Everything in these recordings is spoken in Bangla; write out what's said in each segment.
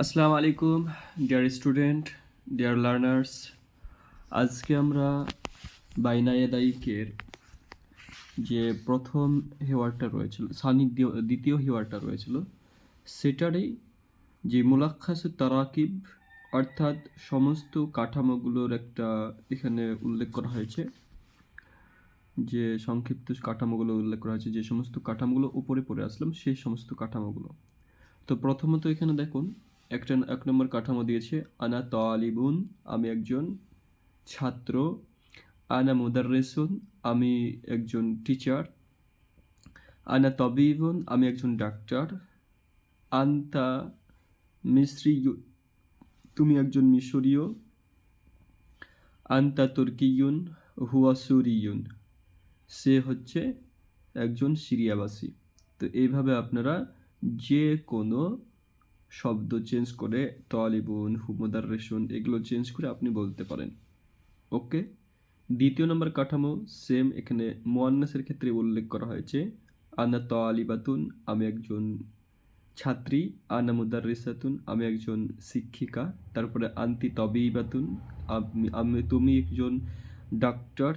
আসসালামু আলাইকুম ডিয়ার স্টুডেন্ট, ডিয়ার লার্নার্স। আজকে আমরা বাইনায়েদাইকের যে প্রথম হেওয়ারটা রয়েছিল, দ্বিতীয় হেওয়ারটা রয়েছিল, সেটারই যে মুলাক্কাসুত তারাকিব অর্থাৎ সমস্ত কাঠামোগুলোর একটা এখানে উল্লেখ করা হয়েছে। যে সংক্ষিপ্ত কাঠামোগুলো উল্লেখ করা হয়েছে, যে সমস্ত কাঠামোগুলো উপরে পড়ে আসলাম সেই সমস্ত কাঠামোগুলো। তো প্রথমত এখানে দেখুন এক নম্বর কাঠামো দিয়েছে আনা তালিবুন, আমি একজন ছাত্র। আনা মুদাররিসুন, আমি একজন টিচার। আনা তবিবুন, আমি একজন ডাক্তার। আন্তা মিসরিয়ুন, তুমি একজন মিশরীয়। আন্তা তুর্কিয়ুন, হুয়া সুরিয়ুন, সে হচ্ছে একজন সিরিয়াবাসী। তো এইভাবে আপনারা যে কোনো শব্দ চেঞ্জ করে তালিবুন, মুদাররিসুন এগুলো চেঞ্জ করে আপনি বলতে পারেন। ওকে। দ্বিতীয় নম্বর কাঠামো সেম, এখানে মুয়ান্নাসের ক্ষেত্রে উল্লেখ করা হয়েছে আনা তালিবাতুন, আমি একজন ছাত্রী। আনা মুদাররিসাতুন, আমি একজন শিক্ষিকা। তারপরে আন্তি তবিবাতুন, তুমি একজন ডাক্তার।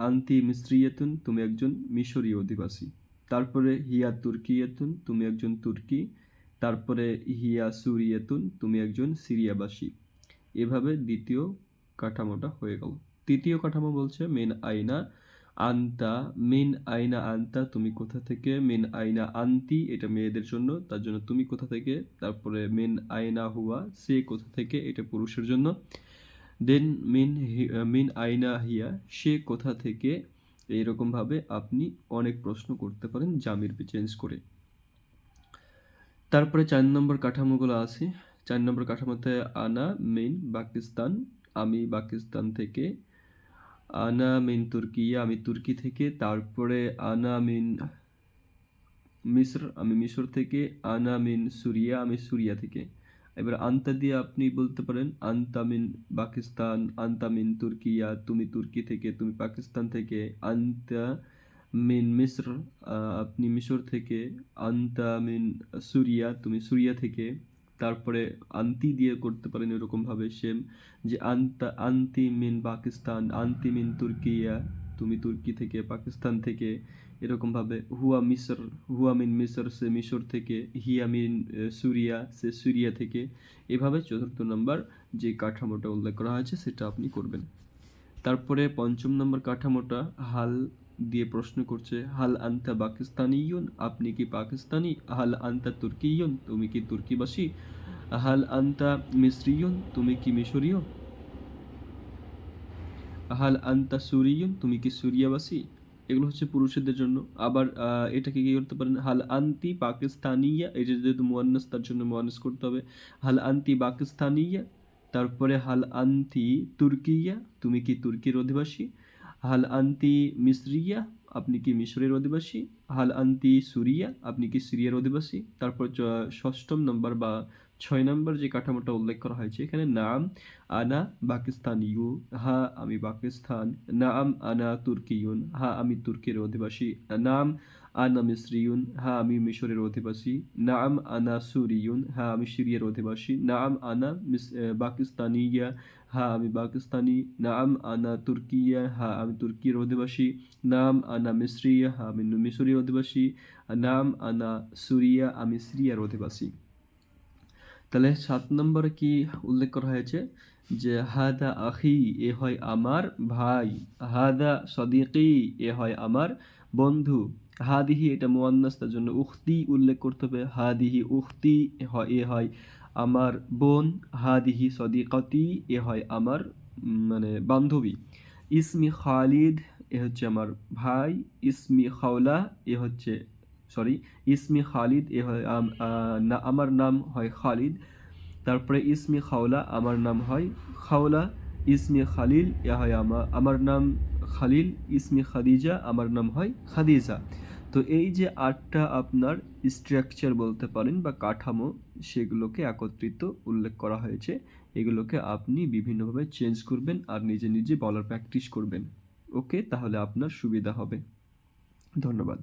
আন্তি মিসরিয়াতুন, তুমি একজন মিশরীয় অধিবাসী। তারপরে হিয়া তুর্কিয়াতুন, তুমি একজন তুর্কি। তারপরে হিয়া সুরিয়াতুন, তুমি একজন সিরিয়াবাসী। এভাবে দ্বিতীয় কাঠামোটা হয়ে গেল। তৃতীয় কাঠামো বলছে মিন আইনা আন্তা, মিন আইনা আন্তা, তুমি কোথা থেকে। মিন আইনা আন্তি, এটা মেয়েদের জন্য, তার জন্য তুমি কোথা থেকে। তারপরে মিন আইনা হুয়া, সে কোথা থেকে, এটা পুরুষের জন্য। দেন মিন আইনা হিয়া, সে কোথা থেকে। এইরকমভাবে আপনি অনেক প্রশ্ন করতে পারেন জামির চেঞ্জ করে। তারপরে 4 নম্বর কাঠামোগুলো আছে। 4 নম্বর কাঠামোতে আনা মিন পাকিস্তান, আমি পাকিস্তান থেকে। আনা মিন তুর্কিয়া, আমি তুর্কি থেকে। তারপরে আনা মিন মিসর, আমি মিশর থেকে। আনা মিন সুরিয়া, আমি সুরিয়া থেকে। এবার আন্তা দিয়ে আপনি বলতে পারেন আন্তা মিন পাকিস্তান, আন্তা মিন তুর্কিয়া, তুমি তুর্কি থেকে, তুমি পাকিস্তান থেকে। আন্তা মিন মিসর, আপনি মিশর থেকে। আন্তা মিন সুরিয়া, তুমি সুরিয়া থেকে। তারপরে আন্তি দিয়ে করতে পারেন এরকমভাবে সেম, যে আন্তি মিন পাকিস্তান, আন্তি মিন তুর্কিয়া, তুমি তুর্কি থেকে, পাকিস্তান থেকে। এরকমভাবে হুয়া মিন মিসর, সে মিশর থেকে। হিয়া মিন সুরিয়া, সে সুরিয়া থেকে। এভাবে চতুর্থ নম্বর যে কাঠামোটা উল্লেখ করা হয়েছে সেটা আপনি করবেন। তারপরে 5ম নম্বর কাঠামোটা হাল দিয়ে প্রশ্ন করছে হাল আন্তা পাকিস্তানিয়ুন, আপনি কি পাকিস্তানি। হাল আন্তা তুর্কিয়ুন, তুমি কি তুর্কিবাসী। হাল আন্তা মিসরিয়ুন, তুমি কি মিশরীয়। হাল আন্তা সুরিয়ুন, তুমি কি সুরিয়াবাসী। এগুলো হচ্ছে পুরুষদের জন্য। আবার এটাকে কি করতে পারেন হাল আন্তি পাকিস্তানিয়া, এটা যেহেতু মুয়ান্নাস তার জন্য মুয়ান্নাস করতে হবে। হাল আন্তি পাকিস্তানিয়া। তারপরে হাল আন্তি তুর্কিয়া, তুমি কি তুর্কির অধিবাসী। হাল আন্তি মিসরিয়া, আপনি কি মিশরের অধিবাসী। হাল আন্তি সুরিয়া, আপনি কি সিরিয়ার অধিবাসী। তারপর 6ম নম্বর বা 6 নম্বর যে কাঠামোটা উল্লেখ করা হয়েছে এখানে নাম আনা পাকিস্তানিয়ু, হা আমি পাকিস্তান। নাম আনা তুর্কিয়ুন, হা আমি তুর্কির অধিবাসী। নাম আনা মিসরিয়ুন, হা আমি মিশরের অধিবাসী। নাম আনা সুরিয়ুন, হা আমি সিরিয়ার অধিবাসী। নাম আনা পাকিস্তানিয়া, হা আমি পাকিস্তানি। নাম আনা তুর্কিয়া, হা আমি তুর্কির অধিবাসী। নাম আনা মিসরিয়া, হা আমি মিশরীয় অধিবাসী। নাম আনা সুরিয়া, আমি সিরিয়ার অধিবাসী। তাহলে 7 নম্বরে কি উল্লেখ করা হয়েছে যে হাদা আখি, এ হয় আমার ভাই। হাদা সদিকি, এ হয় আমার বন্ধু। হাদিহি এটা মুয়ান্নাস, তার জন্য উখতি উল্লেখ করতে হবে। হাদিহি উখতি, এ হয় আমার বোন। হাদিহি সদিকাতি, এ হয় আমার মানে বান্ধবী। ইসমি খালিদ, এ হচ্ছে আমার ভাই। ইসমি খাওলা, এ হচ্ছে ইসমি খালিদ, এ হয় আমার নাম হয় খালিদ। তারপরে ইসমি খাওলা, আমার নাম হয় খাওলা। ইসমি খালিল, এ হয় আমার নাম খালিল। ইসমি খাদিজা, আমার নাম হয় খাদিজা। তো এই যে 8টা আপনার স্ট্রাকচার বলতে পারেন বা কাঠামো, সেগুলোকে একত্রিত উল্লেখ করা হয়েছে। এগুলোকে আপনি বিভিন্নভাবে চেঞ্জ করবেন আর নিজে নিজে বলার প্র্যাকটিস করবেন। ওকে, তাহলে আপনার সুবিধা হবে। ধন্যবাদ।